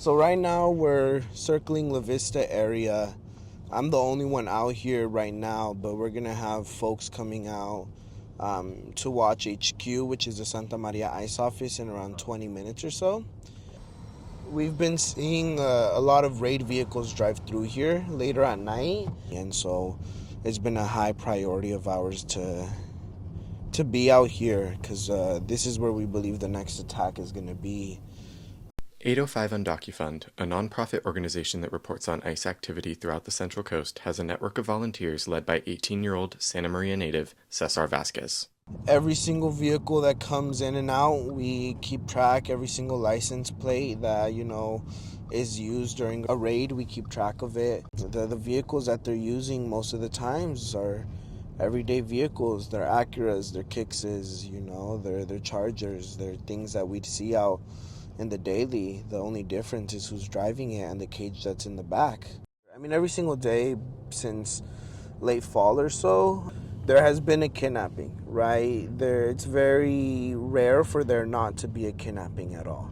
So right now we're circling La Vista area. I'm the only one out here right now, but we're gonna have folks coming out to watch HQ, which is the Santa Maria ICE office, in around 20 minutes or so. We've been seeing a lot of raid vehicles drive through here later at night, and so it's been a high priority of ours to be out here because this is where we believe the next attack is going to be. 805 Undocuund, a nonprofit organization that reports on ICE activity throughout the Central Coast, has a network of volunteers led by 18-year-old Santa Maria native Cesar Vasquez. Every single vehicle that comes in and out, we keep track. Every single license plate that, is used during a raid, we keep track of it. The vehicles that they're using most of the times are everyday vehicles. They're Acuras, they're Kixes, they're Chargers. They're things that we'd see out in the daily. The only difference is who's driving it and the cage that's in the back. I mean, every single day since late fall or so, there has been a kidnapping, right? It's very rare for there not to be a kidnapping at all.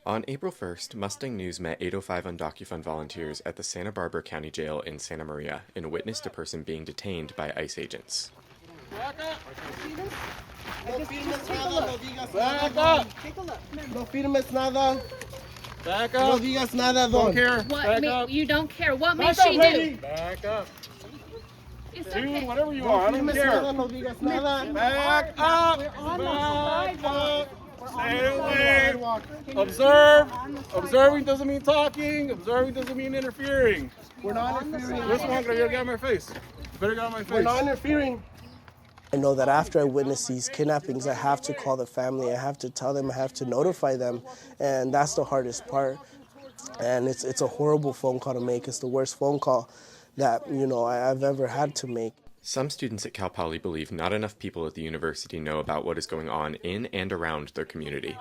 On April 1st, Mustang News met 805 Undocuund volunteers at the Santa Barbara County Jail in Santa Maria and witnessed a person being detained by ICE agents. Back up! Back up! Take a look. No firmes nada. Back No up! digas nada, Don't don. care. What Back ma- up! you don't care. What may Back she up, lady. do? Back up! It's Dude, okay. whatever you No want, I don't firmes care. nada, no digas nada. Back up! We're on the Back sidewalk. up! Stay away! Observe! Observing doesn't mean talking. Observing doesn't mean interfering. We're not interfering. This one, you better get out of my face. You better get out of my face. We're not interfering. I know that after I witness these kidnappings, I have to call the family. I have to tell them. I have to notify them, and that's the hardest part. And it's a horrible phone call to make. It's the worst phone call that I've ever had to make. Some students at Cal Poly believe not enough people at the university know about what is going on in and around their community.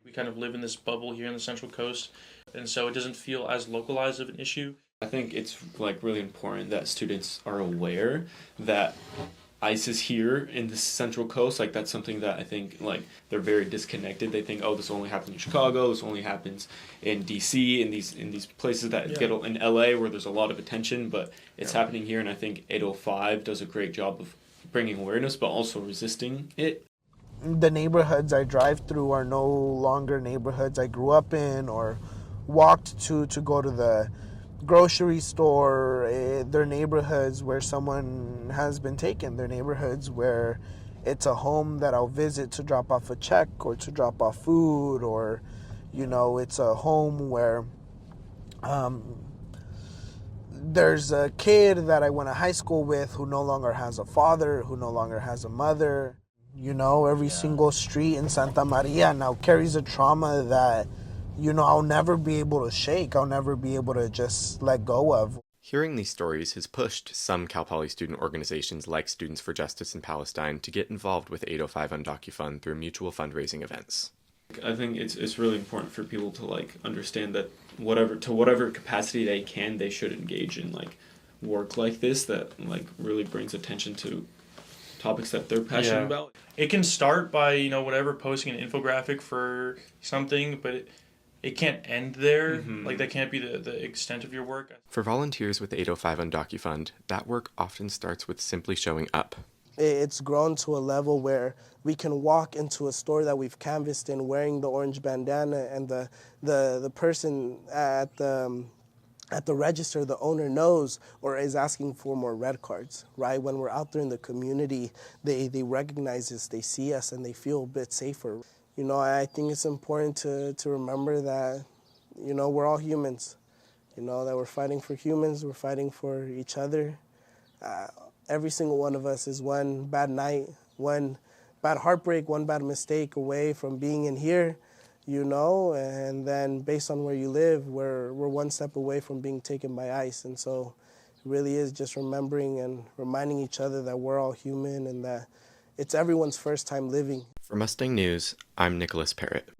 We kind of live in this bubble here in the Central Coast, and so it doesn't feel as localized of an issue. I think it's really important that students are aware that ICE is here in the Central Coast. That's something that I think they're very disconnected. They think, oh, this only happens in Chicago, this only happens in DC, in these places that get in LA where there's a lot of attention, but it's happening here, and I think 805 does a great job of bringing awareness but also resisting it. The neighborhoods I drive through are no longer neighborhoods I grew up in or walked to go to the grocery store. They're neighborhoods where someone has been taken. They're neighborhoods where it's a home that I'll visit to drop off a check or to drop off food, or it's a home where there's a kid that I went to high school with who no longer has a father, who no longer has a mother. Every single street in Santa Maria now carries a trauma that I'll never be able to shake. I'll never be able to just let go of. Hearing these stories has pushed some Cal Poly student organizations like Students for Justice in Palestine to get involved with 805 Undocuund through mutual fundraising events. I think it's really important for people to understand that whatever capacity they can, they should engage in work like this that really brings attention to topics that they're passionate about. It can start by whatever, posting an infographic for something, but it can't end there. That can't be the extent of your work. For volunteers with 805 Undocuund, that work often starts with simply showing up. It's grown to a level where we can walk into a store that we've canvassed in wearing the orange bandana, and the person at the register, the owner knows or is asking for more red cards, right? When we're out there in the community, they recognize us, they see us, and they feel a bit safer. I think it's important to remember that, we're all humans, that we're fighting for humans, we're fighting for each other. Every single one of us is one bad night, one bad heartbreak, one bad mistake away from being in here, and then based on where you live, we're one step away from being taken by ICE. And so it really is just remembering and reminding each other that we're all human and that it's everyone's first time living. For Mustang News, I'm Nicholas Parrott.